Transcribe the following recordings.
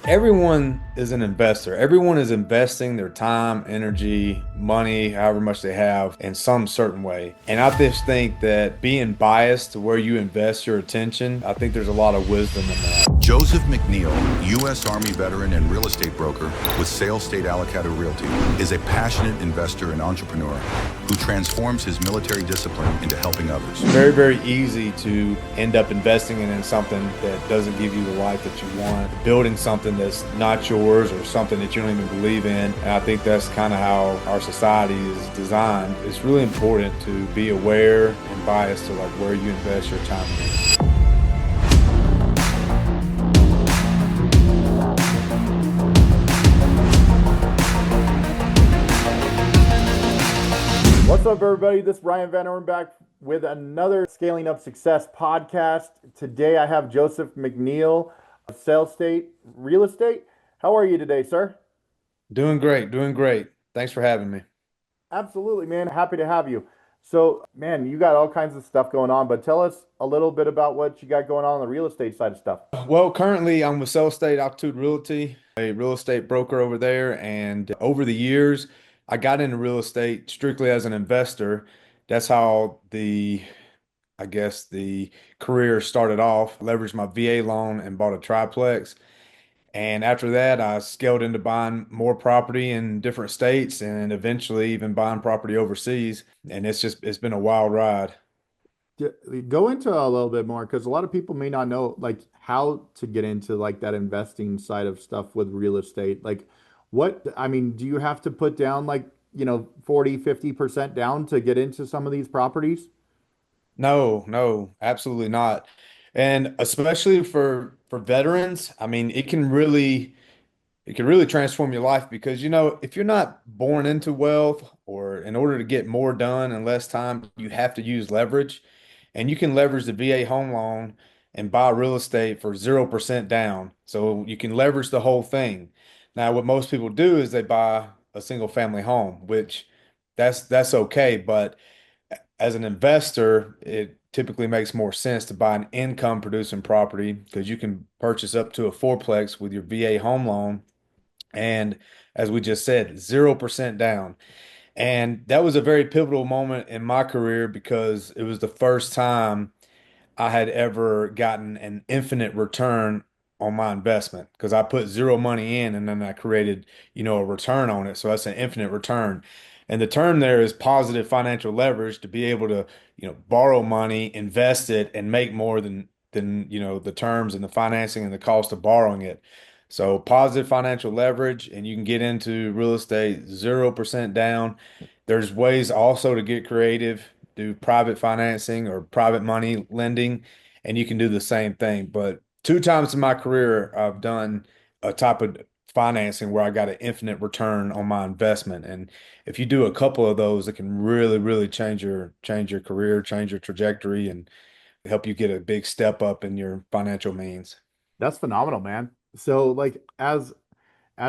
Everyone is an investor. Everyone is investing their time, energy, money, however much they have in some certain way. And I just think that being biased to where you invest your attention, I think there's a lot of wisdom in that. Joseph McNeal, U.S. Army veteran and real estate broker with Sellstate Alacattu Realty, is a passionate investor and entrepreneur who transforms his military discipline into helping others. Very, very easy to end up investing in something that doesn't give you the life that you want, building something that's not yours or something that you don't even believe in. And I think that's kind of how our society is designed. It's really important to be aware and biased to like where you invest your time in. What's up, everybody? This is Ryan Van Ornum back with another Scaling Up Success podcast. Today I have Joseph McNeal of Sellstate Real Estate. How are you today, sir? Doing great, doing great. Thanks for having me. Absolutely, man. Happy to have you. So, man, you got all kinds of stuff going on, but tell us a little bit about what you got going on the real estate side of stuff. Well, currently I'm with Sellstate Alacattu Realty, a real estate broker over there. And over the years, I got into real estate strictly as an investor. That's how I guess, the career started off. Leveraged my VA loan and bought a triplex. And after that, I scaled into buying more property in different states and eventually even buying property overseas. And it's been a wild ride. Go into a little bit more because a lot of people may not know like how to get into like that investing side of stuff with real estate. Like I mean, do you have to put down like, 40, 50% down to get into some of these properties? No, no, absolutely not. And especially for veterans, I mean, it can really transform your life because if you're not born into wealth or in order to get more done in less time, you have to use leverage. And you can leverage the VA home loan and buy real estate for 0% down. So you can leverage the whole thing. Now, what most people do is they buy a single family home, which that's okay, but as an investor, it typically makes more sense to buy an income producing property because you can purchase up to a fourplex with your VA home loan. And as we just said, 0% down. And that was a very pivotal moment in my career because it was the first time I had ever gotten an infinite return on my investment because I put zero money in and then I created, a return on it. So that's an infinite return. And the term there is positive financial leverage to be able to, borrow money, invest it, and make more than the terms and the financing and the cost of borrowing it. So positive financial leverage, and you can get into real estate 0% down. There's ways also to get creative, do private financing or private money lending, and you can do the same thing. But two times in my career, I've done a type of financing where I got an infinite return on my investment. And if you do a couple of those, it can really, really change your career, change your trajectory, and help you get a big step up in your financial means. That's phenomenal, man. So like as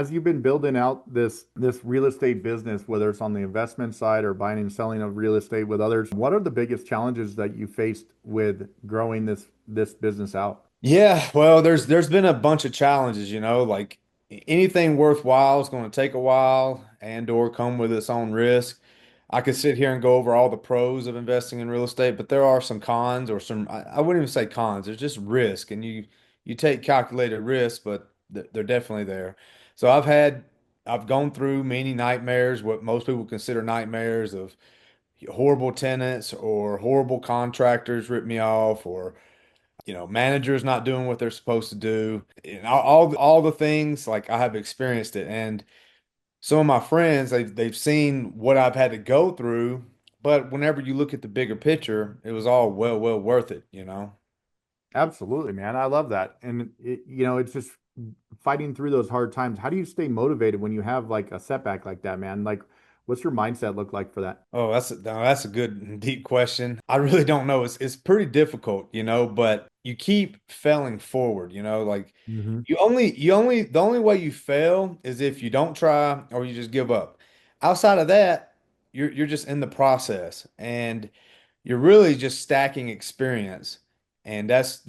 you've been building out this real estate business, whether it's on the investment side or buying and selling of real estate with others, what are the biggest challenges that you faced with growing this business out? Yeah, well, there's been a bunch of challenges, like anything worthwhile is going to take a while and or come with its own risk. I could sit here and go over all the pros of investing in real estate, but there are some cons or I wouldn't even say cons. There's just risk and you take calculated risks, but they're definitely there. So I've gone through many nightmares, what most people consider nightmares of horrible tenants or horrible contractors rip me off or managers not doing what they're supposed to do. And all the things like I have experienced it. And some of my friends, they've seen what I've had to go through, but whenever you look at the bigger picture, it was all well worth it. Absolutely, man. I love that. And it's just fighting through those hard times. How do you stay motivated when you have like a setback like that, man? Like, what's your mindset look like for that? Oh, that's a good and deep question. I really don't know. It's pretty difficult, but you keep failing forward, like Hmm. the only way you fail is if you don't try or you just give up. Outside of that, you're just in the process and you're really just stacking experience. And that's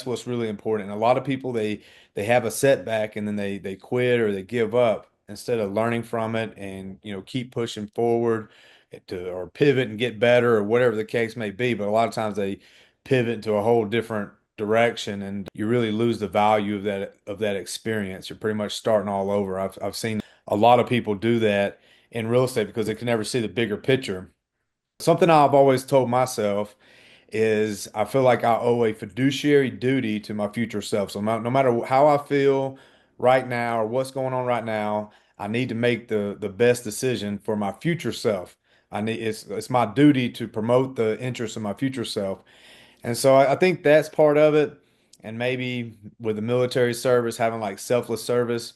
what's really important. And a lot of people they have a setback and then they quit or they give up instead of learning from it and keep pushing forward to or pivot and get better or whatever the case may be. But a lot of times they pivot into a whole different direction and you really lose the value of that experience. You're pretty much starting all over. I've seen a lot of people do that in real estate because they can never see the bigger picture. Something I've always told myself is I feel like I owe a fiduciary duty to my future self. So no matter how I feel right now or what's going on right now, I need to make the best decision for my future self. It's my duty to promote the interests of my future self. And so I think that's part of it. And maybe with the military service, having like selfless service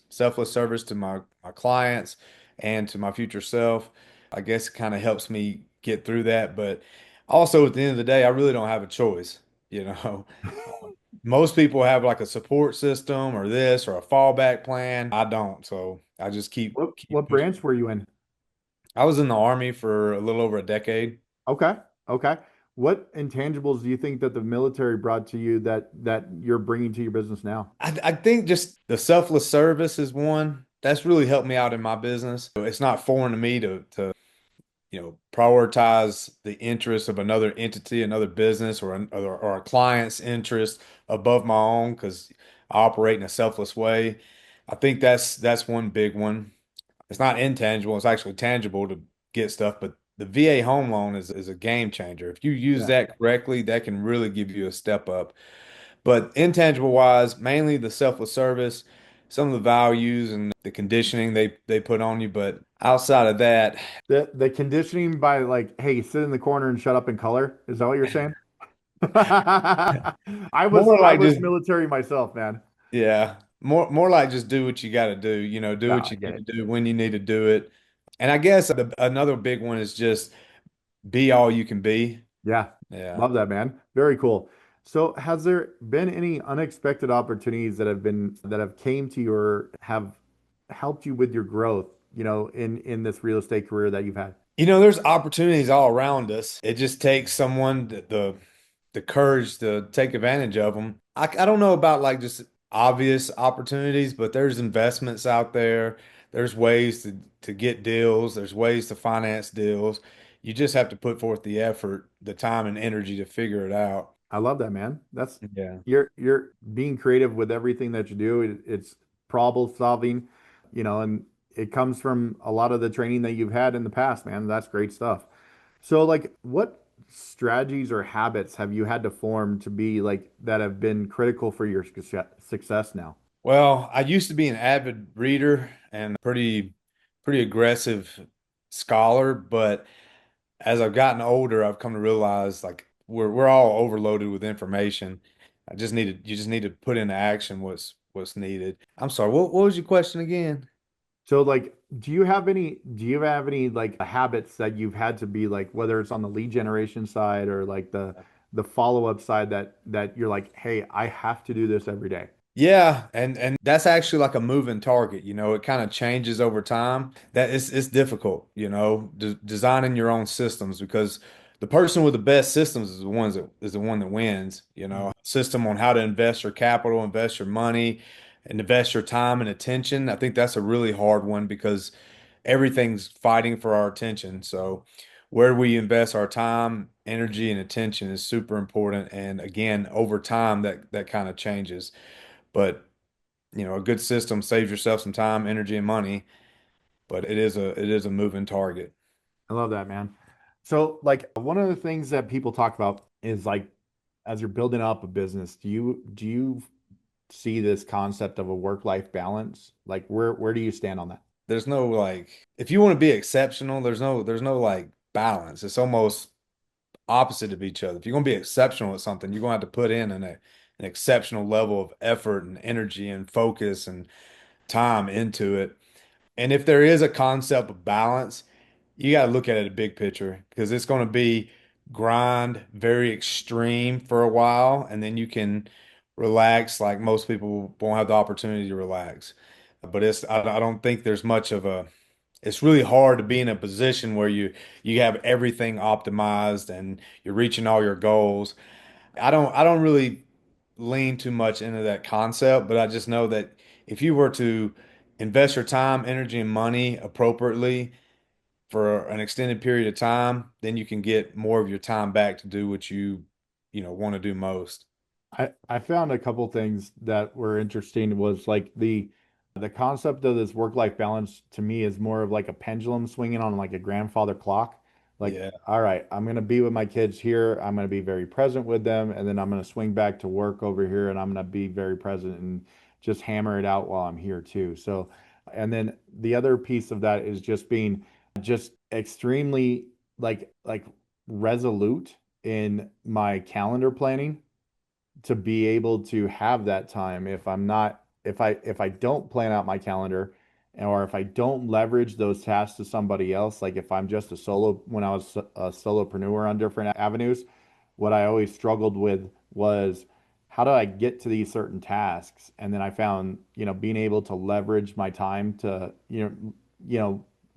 to my clients and to my future self, I guess it kind of helps me get through that. But also at the end of the day, I really don't have a choice. You know, most people have like a support system or this or a fallback plan. I don't. So I just keep What pushing. branch were you in? I was in the Army for a little over a decade. Okay. Okay. What intangibles do you think that the military brought to you that you're bringing to your business now? I think just the selfless service is one that's really helped me out in my business. It's not foreign to me to prioritize the interests of another entity, another business, or a client's interest above my own because I operate in a selfless way. I think that's one big one. It's not intangible, it's actually tangible to get stuff, but the VA home loan is a game changer. If you use Yeah. that correctly, that can really give you a step up. But intangible wise, mainly the selfless service, some of the values and the conditioning they put on you. But outside of that, The conditioning by like, hey, sit in the corner and shut up and color. Is that what you're saying? I was more I like was just military myself, man. yeah, more like just do what you got to do. Do No, what I you get need it. to do when you need to do it. And I guess another big one is just be all you can be. Yeah. Yeah. Love that, man. Very cool. So has there been any unexpected opportunities that have came to you or have helped you with your growth, in this real estate career that you've had? There's opportunities all around us. It just takes someone the courage to take advantage of them. I don't know about like just obvious opportunities, but there's investments out there. There's ways to get deals. There's ways to finance deals. You just have to put forth the effort, the time and energy to figure it out. I love that, man. That's Yeah. you're being creative with everything that you do. It's problem solving, and it comes from a lot of the training that you've had in the past, man. That's great stuff. So, like, what strategies or habits have you had to form to be like that have been critical for your success now? Well, I used to be an avid reader and pretty aggressive scholar, but as I've gotten older, I've come to realize like we're all overloaded with information. You just need to put into action what's needed. I'm sorry, what was your question again? So, like, do you have any like habits that you've had to be like, whether it's on the lead generation side or like the follow-up side that you're like, hey, I have to do this every day. Yeah, and that's actually like a moving target. It kind of changes over time. That it's difficult, designing your own systems because the person with the best systems is the one that wins. System on how to invest your capital, invest your money, and invest your time and attention. I think that's a really hard one because everything's fighting for our attention. So where we invest our time, energy, and attention is super important. And again, over time, that kind of changes. But a good system saves yourself some time, energy, and money, but it is a moving target. I love that, man. So, like, one of the things that people talk about is like, as you're building up a business, do you see this concept of a work-life balance? Like, where do you stand on that? There's no like if you want to be exceptional, there's no like balance. It's almost opposite of each other. If you're gonna be exceptional at something, you're gonna have to put in an exceptional level of effort and energy and focus and time into it. And if there is a concept of balance, you got to look at it a big picture because it's going to be grind very extreme for a while, and then you can relax. Like most people won't have the opportunity to relax. But I don't think there's much of a. It's really hard to be in a position where you have everything optimized and you're reaching all your goals. I don't really lean too much into that concept, but I just know that if you were to invest your time, energy, and money appropriately for an extended period of time, then you can get more of your time back to do what you want to do most. I found a couple things that were interesting was like the concept of this work-life balance to me is more of like a pendulum swinging on like a grandfather clock. Like, Yeah. all right, I'm gonna be with my kids here. I'm gonna be very present with them, and then I'm gonna swing back to work over here, and I'm gonna be very present and just hammer it out while I'm here too. So, and then the other piece of that is just being just extremely like resolute in my calendar planning to be able to have that time if I'm not if I don't plan out my calendar or if I don't leverage those tasks to somebody else, like if I'm just a solo when I was a solopreneur on different avenues, what I always struggled with was how do I get to these certain tasks? And then I found, being able to leverage my time to,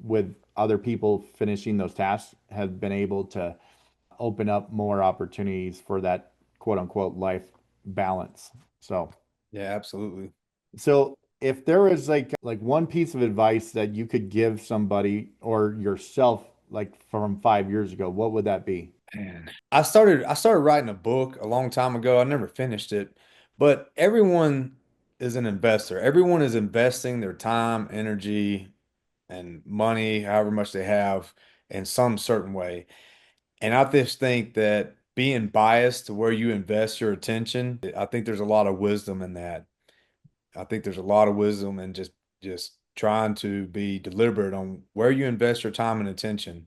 with other people finishing those tasks have been able to open up more opportunities for that quote unquote life balance. So, Yeah, absolutely. so if there was like one piece of advice that you could give somebody or yourself like from 5 years ago, what would that be? Man. I started writing a book a long time ago. I never finished it, but everyone is an investor. Everyone is investing their time, energy, and money, however much they have, in some certain way. And I just think that being biased to where you invest your attention, I think there's a lot of wisdom in that. I think there's a lot of wisdom in just trying to be deliberate on where you invest your time and attention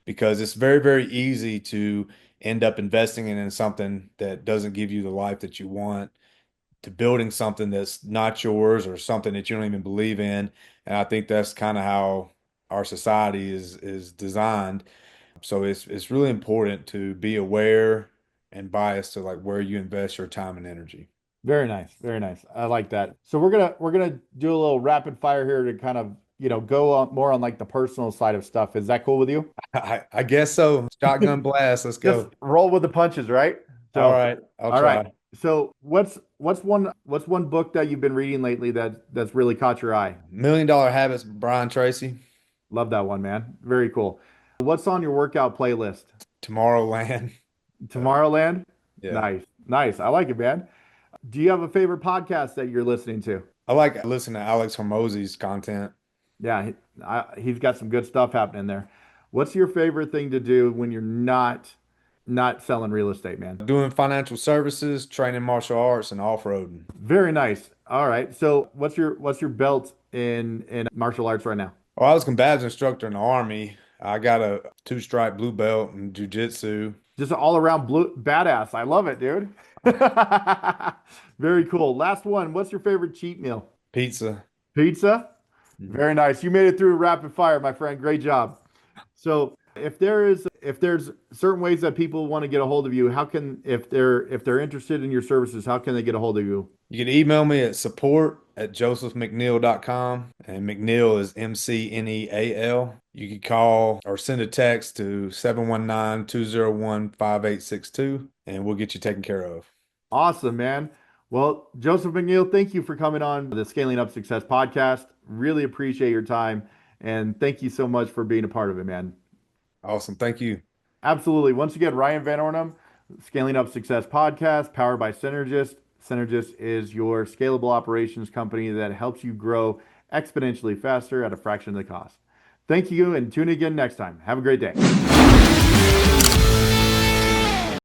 because it's very, very easy to end up investing in something that doesn't give you the life that you want, to building something that's not yours or something that you don't even believe in. And I think that's kind of how our society is designed. So it's really important to be aware and biased to like where you invest your time and energy. Very nice, very nice. I like that. So we're gonna do a little rapid fire here to kind of, go on more on like the personal side of stuff. Is that cool with you? I guess so. Shotgun blast. Let's Just go. roll with the punches, right? All So, right. I'll all right. try. So, what's one book that you've been reading lately that's really caught your eye? Million Dollar Habits, Brian Tracy. Love that one, man. Very cool. What's on your workout playlist? Tomorrowland. Tomorrowland? Yeah. Nice. Nice. I like it, man. Do you have a favorite podcast that you're listening to? I like listening to Alex Hormozzi's content. Yeah, he's got some good stuff happening there. What's your favorite thing to do when you're not selling real estate, man? Doing financial services, training martial arts, and off-roading. Very nice. All right. So what's your belt in martial arts right now? Well, I was a combatives instructor in the Army. I got a two-stripe blue belt in jiu-jitsu. Just an all around blue badass. I love it, dude. Very cool. Last one. What's your favorite cheat meal? Pizza. Pizza? Mhm. Very nice. You made it through rapid fire, my friend. Great job. So if there's certain ways that people want to get a hold of you, how can if they're interested in your services, how can they get a hold of you? You can email me at support@josephmcneal.com, and McNeal is McNeal. You can call or send a text to 719-201-5862, and we'll get you taken care of. Awesome, man. Well, Joseph McNeal, thank you for coming on the Scaling Up Success podcast. Really appreciate your time. And thank you so much for being a part of it, man. Awesome. Thank you. Absolutely. Once again, Ryan Van Ornum, Scaling Up Success podcast, powered by Synergist. Synergist is your scalable operations company that helps you grow exponentially faster at a fraction of the cost. Thank you and tune in again next time. Have a great day.